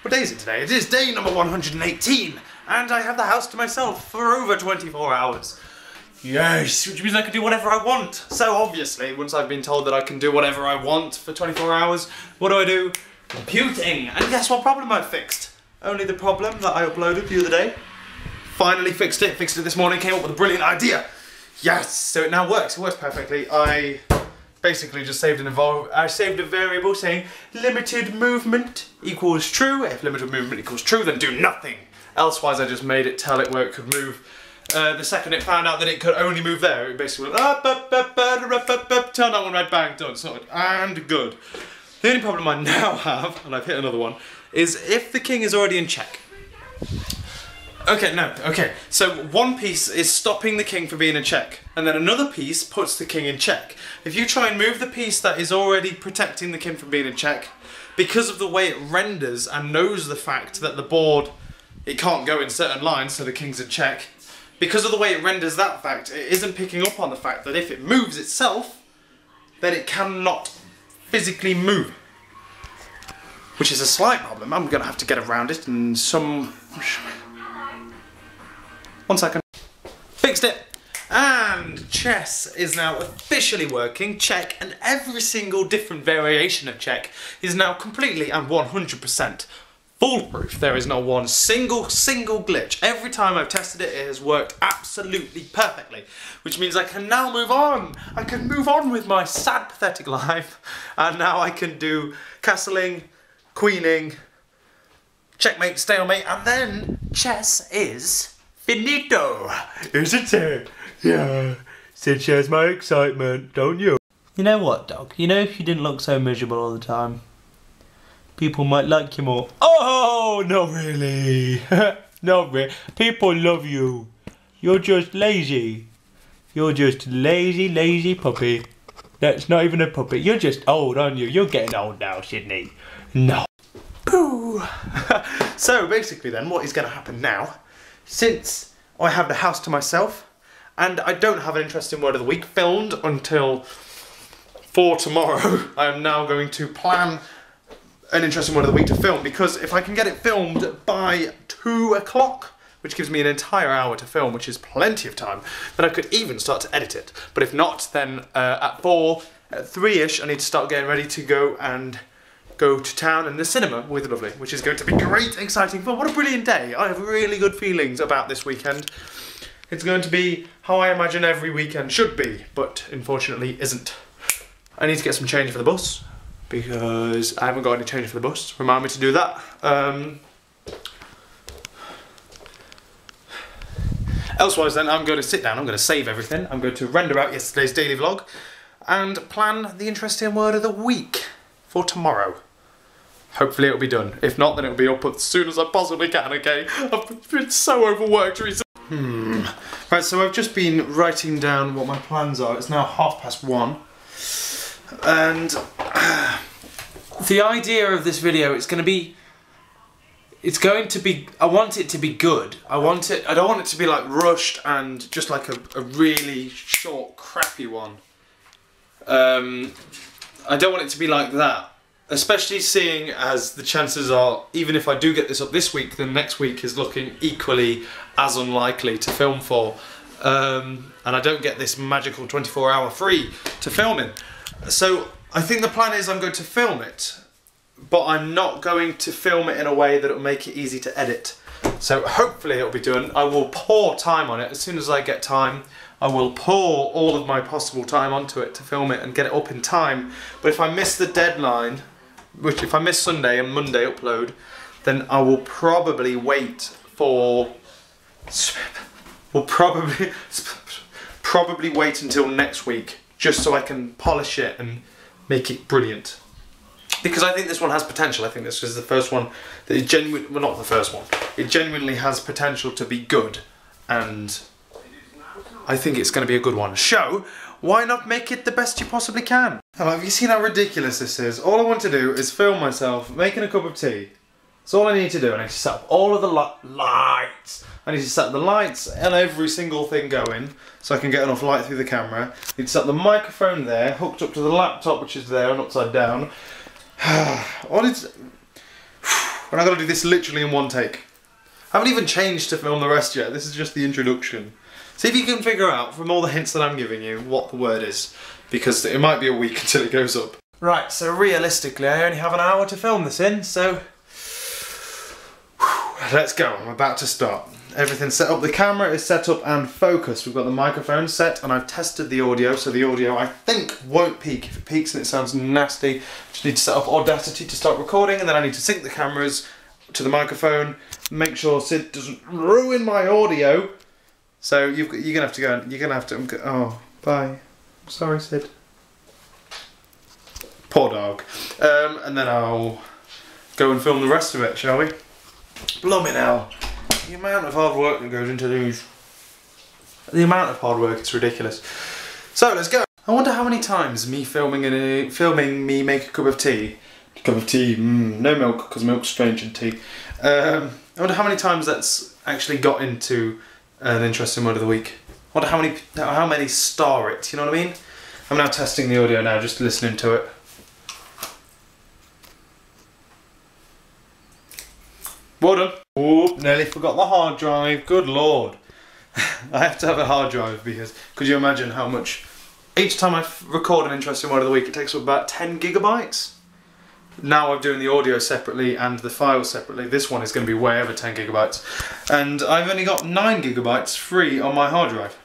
What day is it today? It is day number 118, and I have the house to myself for over 24 hours. Yes, which means I can do whatever I want. So obviously, once I've been told that I can do whatever I want for 24 hours, what do? Computing. And guess what problem I fixed? Only the problem that I uploaded the other day. Finally fixed it this morning, came up with a brilliant idea. Yes, so it now works. It works perfectly. I basically just saved a variable saying limited movement equals true. If limited movement equals true, then do nothing. Elsewise, I just made it tell it where it could move. The second it found out that it could only move there, it basically went turn that one red, bang, done, sorted, and good. The only problem I now have, and I've hit another one, is if the king is already in check. Okay, so one piece is stopping the king from being in check, and then another piece puts the king in check. If you try and move the piece that is already protecting the king from being in check, because of the way it renders and knows the fact that the board, it can't go in certain lines so the king's in check, because of the way it renders that fact, it isn't picking up on the fact that if it moves itself, then it cannot physically move. Which is a slight problem. I'm going to have to get around it in some... 1 second. Fixed it! And chess is now officially working. Check, and every single different variation of check is now completely and 100% foolproof. There is not one single glitch. Every time I've tested it, it has worked absolutely perfectly. Which means I can now move on. I can move on with my sad, pathetic life. And now I can do castling, queening, checkmate, stalemate, and then chess is finito. Isn't it? Yeah. Sid shares my excitement, don't you? You know what, dog? You know if you didn't look so miserable all the time, people might like you more. Oh, not really. Not really. People love you. You're just lazy. You're just lazy puppy. That's not even a puppy. You're just old, aren't you? You're getting old now, Sydney. No. Boo! So basically then, what is going to happen now, since I have the house to myself, and I don't have an interesting word of the week filmed until for tomorrow, I am now going to plan an interesting word of the week to film, because if I can get it filmed by 2 o'clock, which gives me an entire hour to film, which is plenty of time, then I could even start to edit it. But if not, then at 3ish, I need to start getting ready to go to town and the cinema with Lovely, which is going to be great, exciting fun. What a brilliant day. I have really good feelings about this weekend. It's going to be how I imagine every weekend should be, but unfortunately isn't. I need to get some change for the bus, because I haven't got any change for the bus. Remind me to do that. Elsewise then, I'm going to sit down, I'm going to save everything, I'm going to render out yesterday's daily vlog, and plan the interesting word of the week for tomorrow. Hopefully it'll be done. If not, then it'll be up as soon as I possibly can, okay? I've been so overworked recently. Right, so I've just been writing down what my plans are. It's now 1:30. And the idea of this video, it's going to be, I want it to be good. I don't want it to be like rushed and just like a really short, crappy one. I don't want it to be like that. Especially seeing as the chances are, even if I do get this up this week, then next week is looking equally as unlikely to film for. And I don't get this magical 24-hour free to film in. So I think the plan is I'm going to film it, but I'm not going to film it in a way that it'll make it easy to edit. So hopefully it'll be done. I will pour time on it as soon as I get time. I will pour all of my possible time onto it to film it and get it up in time. But if I miss the deadline, which if I miss Sunday and Monday upload, then I will probably wait for... probably wait until next week, just so I can polish it and make it brilliant. Because I think this one has potential. I think this is the first one that is genuine, well, not the first one. It genuinely has potential to be good, and I think it's going to be a good one. So, why not make it the best you possibly can? Hello, have you seen how ridiculous this is? All I want to do is film myself making a cup of tea. That's all I need to do. I need to set up all of the lights. I need to set the lights and every single thing going so I can get enough light through the camera. I need to set the microphone there, hooked up to the laptop which is there and upside down. And I've got to do this literally in one take. I haven't even changed to film the rest yet. This is just the introduction. See if you can figure out from all the hints that I'm giving you what the word is, because it might be a week until it goes up. Right, so realistically I only have an hour to film this in, so let's go. I'm about to start. Everything's set up, the camera is set up and focused. We've got the microphone set and I've tested the audio, so the audio I think won't peak. If it peaks and it sounds nasty, just need to set up Audacity to start recording, and then I need to sync the cameras to the microphone, make sure Sid doesn't ruin my audio. So you're gonna have to go, you're gonna have to, oh, bye. Sorry, Sid. Poor dog. And then I'll go and film the rest of it, shall we? Blimey now. The amount of hard work that goes into these. The amount of hard work, it's ridiculous. So let's go. I wonder how many times me filming me make a cup of tea. No milk, because milk's strange in tea. I wonder how many times that's actually got into an interesting word of the week. I wonder how many star it, you know what I mean? I'm now testing the audio now, just listening to it. Well done. Oh, nearly forgot the hard drive. Good lord. I have to have a hard drive because could you imagine how much each time I record an interesting word of the week it takes up about 10 gigabytes. Now I'm doing the audio separately and the files separately. This one is going to be way over 10 gigabytes. And I've only got 9 gigabytes free on my hard drive.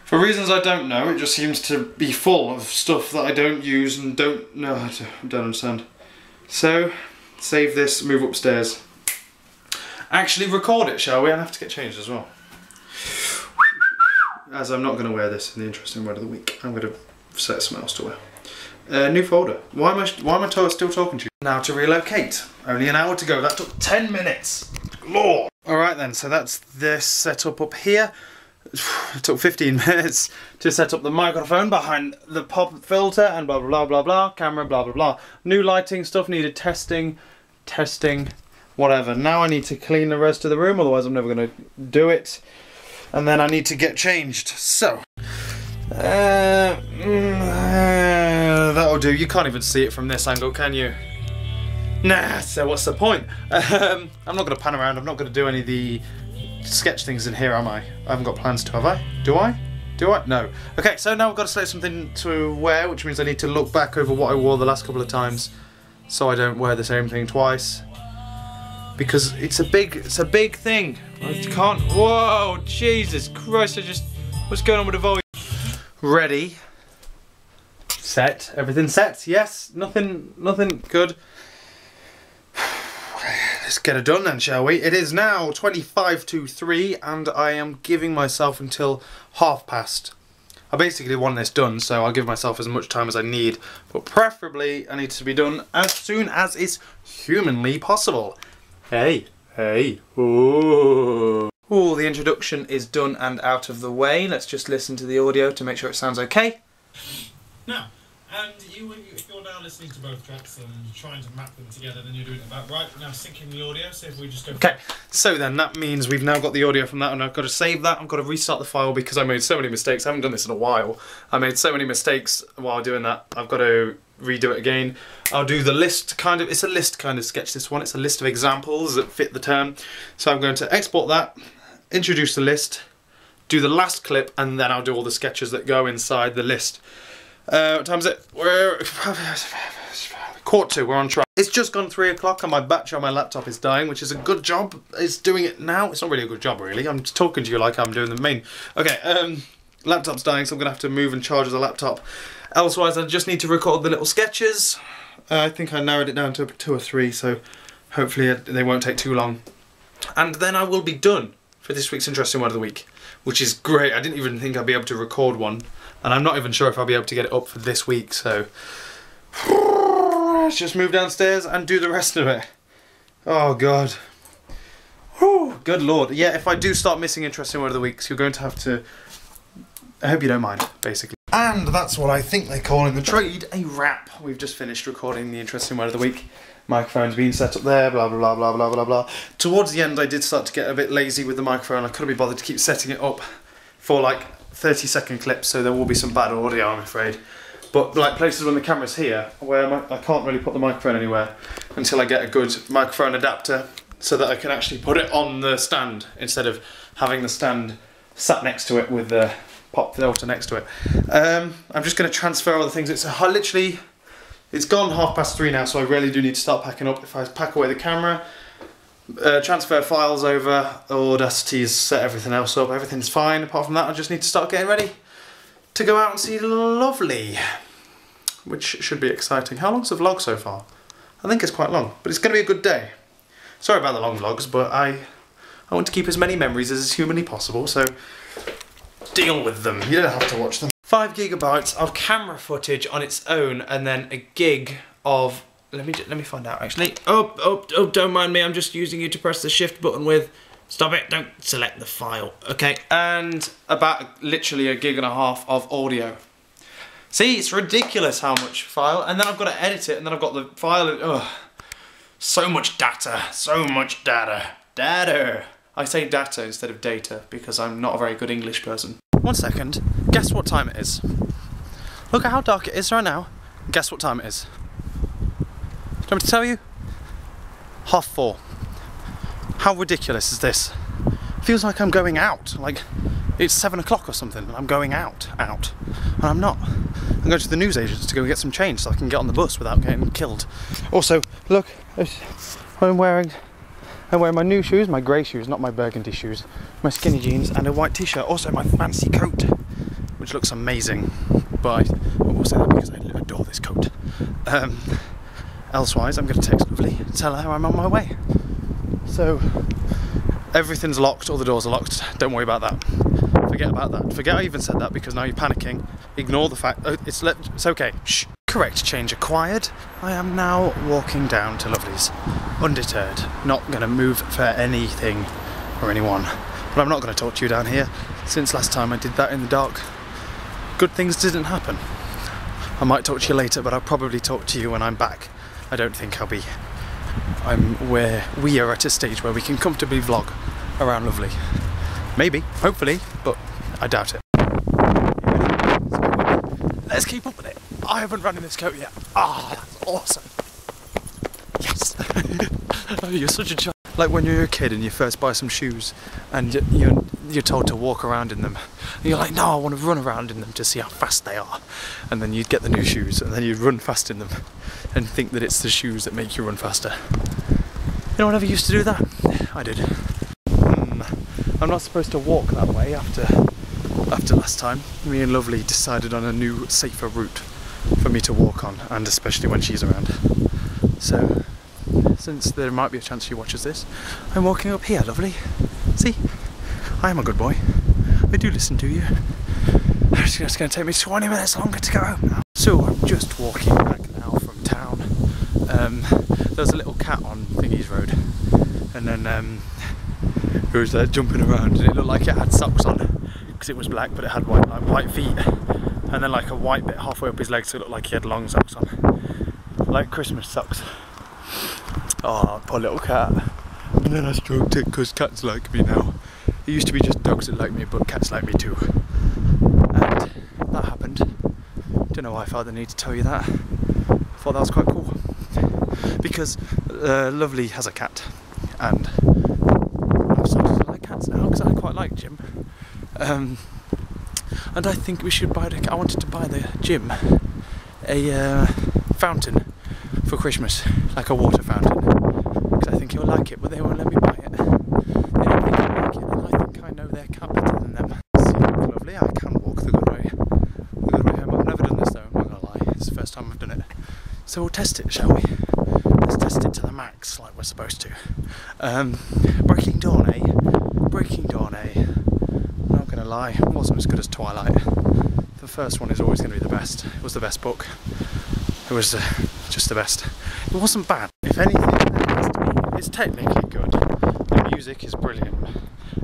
For reasons I don't know, it just seems to be full of stuff that I don't use and don't understand. So, save this, move upstairs. Actually record it, shall we? I'll have to get changed as well. As I'm not going to wear this in the interesting word of the week. I'm going to set something else to wear. New folder. Why am I still talking to you? Now to relocate. Only an hour to go. That took 10 minutes. Lord. Alright then, so that's this setup up here. It took 15 minutes to set up the microphone behind the pop filter and blah blah blah blah blah. Camera blah blah blah. New lighting stuff needed testing. Whatever. Now I need to clean the rest of the room, otherwise I'm never going to do it. And then I need to get changed. So, that'll do. You can't even see it from this angle, can you? Nah, so what's the point? I'm not going to pan around. I'm not going to do any of the sketch things in here, am I? I haven't got plans to, have I? Do I? Do I? No. Okay, so now I've got to select something to wear, which means I need to look back over what I wore the last couple of times so I don't wear the same thing twice. Because it's a big thing. I can't. Whoa, Jesus Christ! What's going on with the volume? Ready. Set. Everything set. Yes. Nothing good. Let's get it done then, shall we? It is now 25 to 3, and I am giving myself until past. I basically want this done, so I'll give myself as much time as I need. But preferably, I need to be done as soon as is humanly possible. Hey, ooh. Ooh, the introduction is done and out of the way. Let's just listen to the audio to make sure it sounds okay. Now, and if you're now listening to both tracks and trying to map them together, then you're doing it about right. Now syncing the audio, so if we just go... Okay, so then that means we've now got the audio from that, and I've got to save that. I've got to restart the file because I made so many mistakes. I haven't done this in a while. I made so many mistakes while doing that. I've got to redo it again. I'll do the list kind of, it's a list kind of sketch, this one. It's a list of examples that fit the term. So I'm going to export that, introduce the list, do the last clip, and then I'll do all the sketches that go inside the list. What time is it? We're 1:45, we're on track. It's just gone 3 o'clock and my battery on my laptop is dying, which is a good job. It's doing it now. It's not really a good job, really. I'm just talking to you like I'm doing the main. Okay, laptop's dying, so I'm going to have to move and charge the laptop. Elsewise, I just need to record the little sketches. I think I narrowed it down to 2 or 3, so hopefully they won't take too long. And then I will be done for this week's Interesting Word of the Week, which is great. I didn't even think I'd be able to record one, and I'm not even sure if I'll be able to get it up for this week, so let's just move downstairs and do the rest of it. Oh god. Whew, good lord. Yeah, if I do start missing Interesting Word of the Weeks, you're going to have to... I hope you don't mind, basically. And that's what I think they call in the trade a wrap. We've just finished recording the Interesting Word of the Week. Microphone's been set up there, blah blah blah blah blah blah blah. Towards the end I did start to get a bit lazy with the microphone. I couldn't be bothered to keep setting it up for like 30-second clips, so there will be some bad audio, I'm afraid. but like places when the camera's here, where I can't really put the microphone anywhere until I get a good microphone adapter so that I can actually put it on the stand instead of having the stand sat next to it with the pop filter next to it. I'm just going to transfer all the things. It's literally, it's gone 3:30 now, so I really do need to start packing up. If I pack away the camera, transfer files over, Audacity's set everything else up, everything's fine. Apart from that, I just need to start getting ready to go out and see Lovely, which should be exciting. How long's the vlog so far? I think it's quite long, but it's going to be a good day. Sorry about the long vlogs, but I want to keep as many memories as is humanly possible, so deal with them. You don't have to watch them. 5 GB of camera footage on its own, and then a gig of... Let me find out, actually. Oh, don't mind me, I'm just using you to press the shift button with... Stop it, don't select the file. Okay, and about literally 1.5 gigs of audio. See, it's ridiculous how much file, and then I've got to edit it, and then I've got the file... Ugh. So much data, so much data. Data. I say data instead of data because I'm not a very good English person. 1 second, guess what time it is? Look at how dark it is right now. Guess what time it is? Do you want me to tell you? 4:30. How ridiculous is this? Feels like I'm going out, like it's 7 o'clock or something and I'm going out, and I'm not. I'm going to the newsagents to go get some change so I can get on the bus without getting killed. Also, look, I'm wearing my new shoes, my grey shoes, not my burgundy shoes, my skinny jeans and a white t-shirt, also my fancy coat, which looks amazing, but I will say that because I adore this coat. Elsewise, I'm going to text Lovely, tell her I'm on my way. So, everything's locked, all the doors are locked, don't worry about that. Forget about that. Forget I even said that because now you're panicking. Ignore the fact, it's okay, shh. Correct change acquired. I am now walking down to Lovely's, undeterred, not going to move for anything or anyone. But I'm not going to talk to you down here, since last time I did that in the dark. Good things didn't happen. I might talk to you later, but I'll probably talk to you when I'm back. I don't think I'll be... we are at a stage where we can comfortably vlog around Lovely. Maybe, hopefully, but I doubt it. Let's keep up with it. I haven't run in this coat yet. Ah, that's awesome. Yes. Oh, you're such a child. Like when you're a kid and you first buy some shoes and you're told to walk around in them. And you're like, no, I want to run around in them to see how fast they are. And then you'd get the new shoes and then you'd run fast in them and think that it's the shoes that make you run faster. You know what, I ever used to do that? I did. I'm not supposed to walk that way after last time. Me and Lovely decided on a new, safer route for me to walk on, and especially when she's around. So, since there might be a chance she watches this, I'm walking up here, Lovely. See? I am a good boy. I do listen to you. It's going to take me 20 minutes longer to go home now. So I'm just walking back now from town. There was a little cat on Thingy's Road, and then it was jumping around, and it looked like it had socks on because it was black, but it had white feet, and then like a white bit halfway up his legs, so it looked like he had long socks on, like Christmas socks. Oh, poor little cat. And then I stroked it because cats like me now. It used to be just dogs that like me, but cats like me too. And that happened. Don't know why I felt the need to tell you that. I thought that was quite cool. Because Lovely has a cat, and I've started to like cats now because I quite like Jim. And I think we should buy I wanted to buy the Jim a fountain for Christmas, like a water fountain, because I think he'll like it, but they won't let me buy it. They don't think I'll like it, and I think I know their cat better than them. See, Lovely, I can walk the good way. The good way home. I've never done this though, I'm not gonna lie. It's the first time I've done it. So we'll test it, shall we? Let's test it to the max, like we're supposed to. Breaking Dawn, eh? Breaking Dawn, eh? I'm not gonna lie, it wasn't as good as Twilight. The first one is always going to be the best. It was the best book. It was just the best. It wasn't bad. If anything, it has to be. It's technically good. The music is brilliant.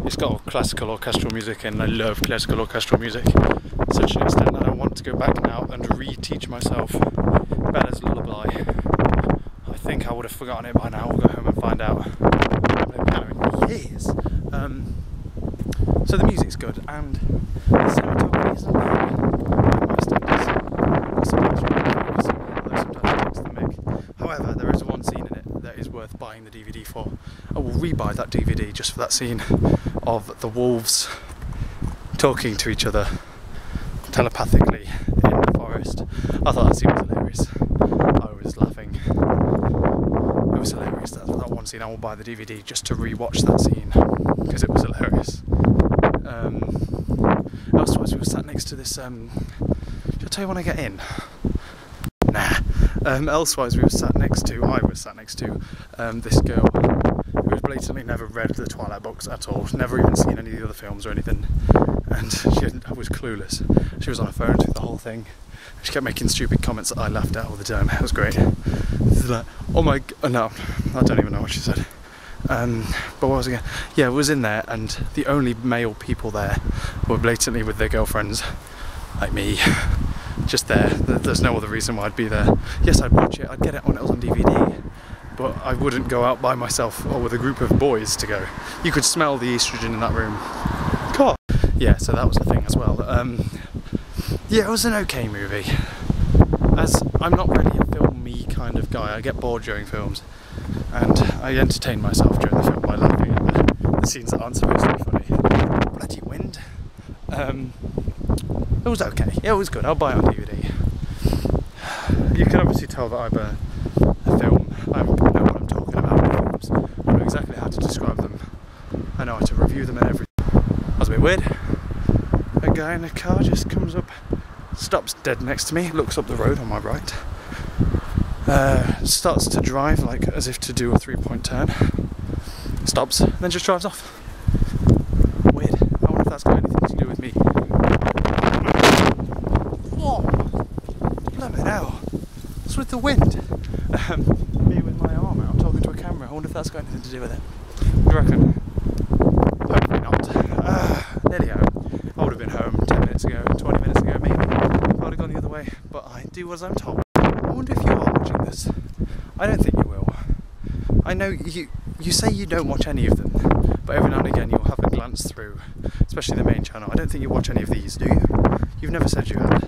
It's got classical orchestral music, and I love classical orchestral music to such an extent that I want to go back now and re-teach myself Bella's Lullaby. I think I would have forgotten it by now. We'll go home and find out. I've played piano in years. So the music's good, and the cinematography isn't bad. My standards. is worth buying the DVD for. I will rebuy that DVD just for that scene of the wolves talking to each other telepathically in the forest. I thought that scene was hilarious. I was laughing. It was hilarious. That one scene, I will buy the DVD just to re-watch that scene because it was hilarious. Elsewise, we were sat next to this. Shall I tell you when I get in? Nah. Elsewise, I was sat next to this girl who has blatantly never read the Twilight books at all, never even seen any of the other films or anything, and I was clueless. She was on her phone through the whole thing. She kept making stupid comments that I laughed at all the time. It was great. This is like, oh my god, no, I don't even know what she said. But what was it again? Yeah, it was in there, and the only male people there were blatantly with their girlfriends, like me, just there. There's no other reason why I'd be there. Yes, I'd watch it, I'd get it when it was on DVD, but I wouldn't go out by myself or with a group of boys to go. You could smell the estrogen in that room. God. Yeah, so that was the thing as well. Yeah, it was an okay movie. As I'm not really a filmy kind of guy, I get bored during films, and I entertain myself during the film by laughing at the scenes that aren't supposed to be funny. Bloody wind. It was okay. Yeah, it was good. I'll buy it on DVD. You can obviously tell that I'm a film. I know what I'm talking about with films. I know exactly how to describe them. I know how to review them and everything. That was a bit weird. A guy in a car just comes up, stops dead next to me, looks up the road on my right, starts to drive like as if to do a 3-point turn, stops, then just drives off. Weird. I wonder if that's got anything to do with me. Whoa! Bloody hell. What's with the wind? Me with my arm out talking to a camera. I wonder if that's got anything to do with it. What do you reckon? Hopefully not. Nearly home. I would have been home 10 minutes ago, 20 minutes ago maybe. I would have gone the other way, but I do as I'm told. I wonder if you are watching this. I don't think you will. I know you say you don't watch any of them, but every now and again you'll have a glance through, especially the main channel. I don't think you watch any of these, do you? You've never said you had.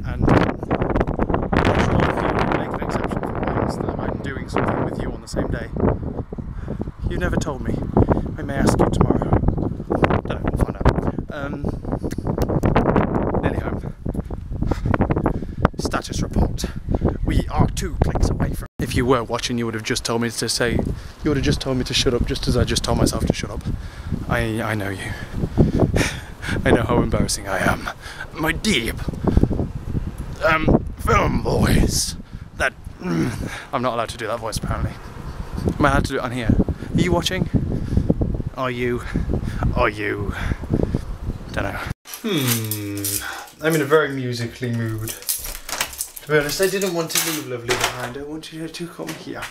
And I'm sure if you make an exception for once that I'm doing something with you on the same day. You never told me. I may ask you tomorrow. Don't know, we'll find out. Nearly home. Status report. We are 2 clicks away from. If you were watching, you would have just told me to say. You would have just told me to shut up, just as I just told myself to shut up. I know you. I know how embarrassing I am. My deep film voice. That I'm not allowed to do that voice apparently. Am I allowed to do it on here? Are you watching? Are you? Are you? Don't know. I'm in a very musically mood. To be honest, I didn't want to leave Lovely behind. I want you to come here.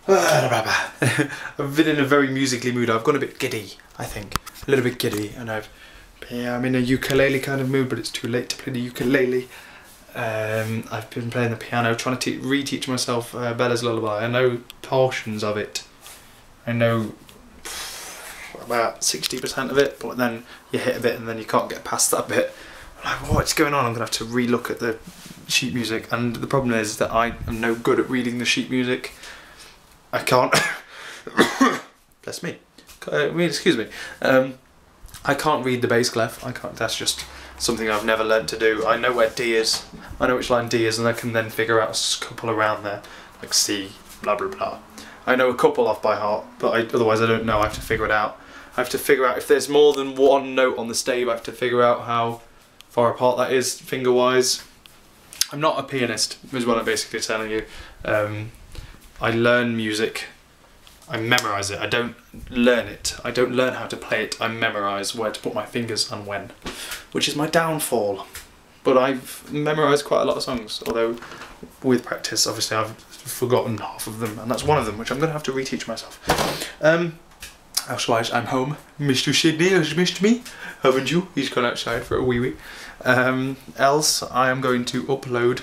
I've been in a very musically mood. I've gone a bit giddy, I think. A little bit giddy, and I'm in a ukulele kind of mood, but it's too late to play the ukulele. I've been playing the piano, trying to reteach myself Bella's Lullaby. I know portions of it. I know about 60% of it, but then you hit a bit and then you can't get past that bit. I'm like, what's going on? I'm going to have to re-look at the sheet music, and the problem is that I am no good at reading the sheet music. I can't. Bless me. Excuse me. I can't read the bass clef. I can't. That's just something I've never learnt to do. I know where D is. I know which line D is, and I can then figure out a couple around there, like C, blah blah blah. I know a couple off by heart, but otherwise I don't know. I have to figure it out. I have to figure out if there's more than one note on the stave. I have to figure out how far apart that is finger-wise. I'm not a pianist, is what I'm basically telling you. I learn music. I memorise it. I don't learn it. I don't learn how to play it. I memorise where to put my fingers and when, which is my downfall. But I've memorised quite a lot of songs, although with practice, obviously, I've forgotten half of them, and that's one of them, which I'm going to have to reteach myself. Elsewise, I'm home. Mr. Sydney has missed me, haven't you? He's gone outside for a wee wee. Else, I am going to upload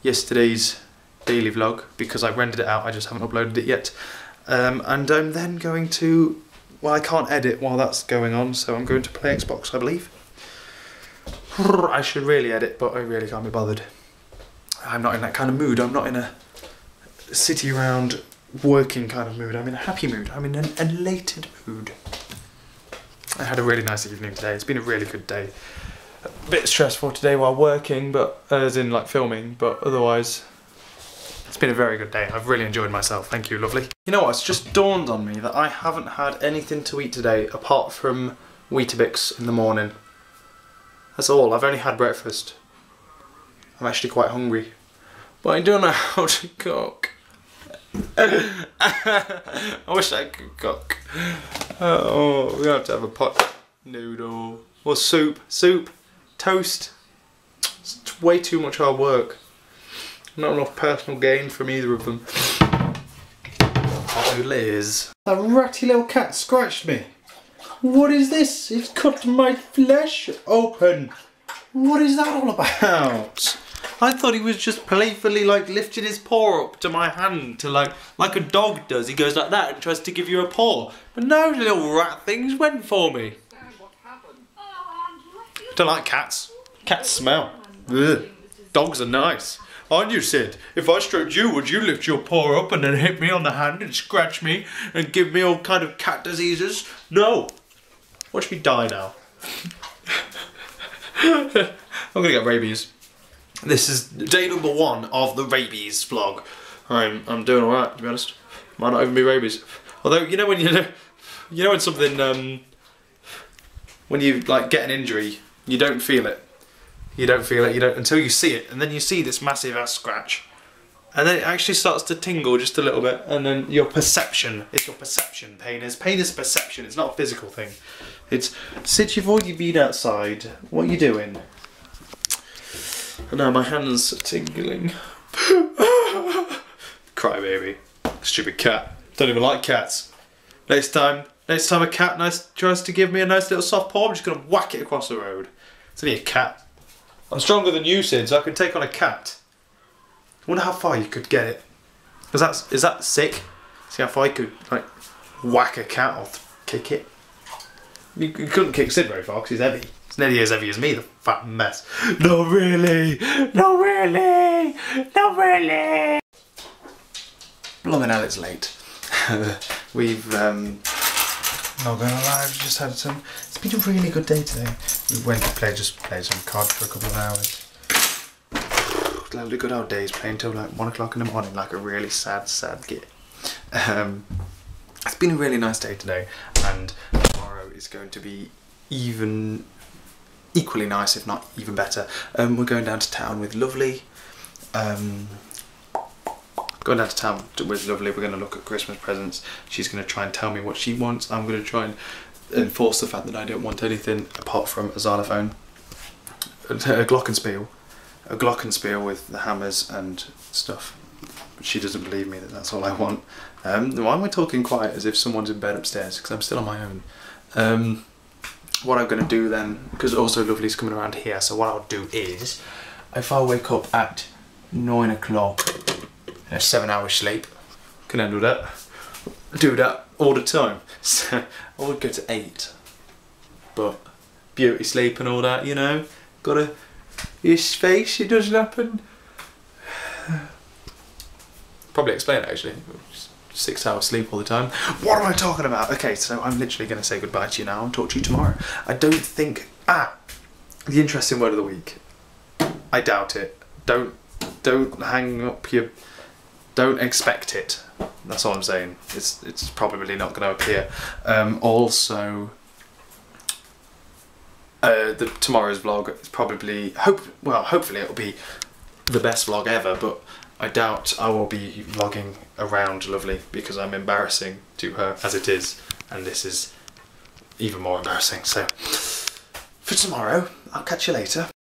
yesterday's daily vlog, because I've rendered it out, I just haven't uploaded it yet. And I'm then going to, well, I can't edit while that's going on, so I'm going to play Xbox, I believe. I should really edit, but I really can't be bothered. I'm not in that kind of mood. I'm not in a sitting around working kind of mood. I'm in a happy mood. I'm in an elated mood. I had a really nice evening today. It's been a really good day. A bit stressful today while working, but as in like filming, but otherwise it's been a very good day. I've really enjoyed myself. Thank you, lovely. You know what, it's just dawned on me that I haven't had anything to eat today apart from Weetabix in the morning. That's all. I've only had breakfast. I'm actually quite hungry, but I don't know how to cook. I wish I could cook. Oh, we have to have a pot noodle or soup, toast. It's way too much hard work. Not enough personal gain from either of them. Oh, Liz. That ratty little cat scratched me. What is this? It's cut my flesh open. What is that all about? I thought he was just playfully like lifting his paw up to my hand to like a dog does. He goes like that and tries to give you a paw. But no, little rat things went for me. Don't like cats. Cats smell. Ugh. Dogs are nice. Aren't you, Sid? If I stroked you, would you lift your paw up and then hit me on the hand and scratch me and give me all kind of cat diseases? No. Watch me die now. I'm gonna get rabies. This is day number 1 of the rabies vlog. I'm doing alright, to be honest. Might not even be rabies. Although, you know when when something, when you like get an injury, you don't feel it. You don't feel it, until you see it, and then you see this massive ass scratch. And then it actually starts to tingle just a little bit, and then your perception, it's your perception, pain is perception, it's not a physical thing. It's, Sid, you've already been outside, what are you doing? And now my hand's tingling. Cry baby, stupid cat, don't even like cats. Next time a cat tries to give me a nice little soft paw, I'm just gonna whack it across the road. It's only a cat. I'm stronger than you, Sid, so I can take on a cat. I wonder how far you could get it. Is that sick? See how far you could like whack a cat or kick it? You couldn't kick Sid very far because he's heavy. He's nearly as heavy as me, the fat mess. Not really! Not really! Not really! Blimey hell, it's late. We've not gonna lie, I've just had some. It's been a really good day today. We went to just played some cards for a couple of hours. Lovely good old days playing till like 1 o'clock in the morning, like a really sad kid. It's been a really nice day today, and tomorrow is going to be equally nice, if not even better. We're going down to town with Lovely. Going down to town with Lovely, we're going to look at Christmas presents. She's going to try and tell me what she wants. I'm going to try and enforce the fact that I don't want anything apart from a xylophone. A glockenspiel. A glockenspiel with the hammers and stuff. She doesn't believe me that that's all I want. Why am I talking quiet as if someone's in bed upstairs? Because I'm still on my own. What I'm going to do then, because also Lovely's coming around here, so what I'll do is, if I wake up at 9 o'clock, a 7-hour sleep, can handle that. Do that all the time. So I would go to 8, but beauty sleep and all that, you know, gotta, your space, it doesn't happen. Probably explain it actually. 6 hours sleep all the time. What am I talking about? Okay, so I'm literally going to say goodbye to you now and talk to you tomorrow. I don't think... the interesting word of the week. I doubt it. Don't hang up your... Don't expect it. That's all I'm saying. It's probably not going to appear. Also, tomorrow's vlog is probably... hopefully it'll be the best vlog ever, but I doubt I will be vlogging around Lovely because I'm embarrassing to her as it is, and this is even more embarrassing. So, for tomorrow, I'll catch you later.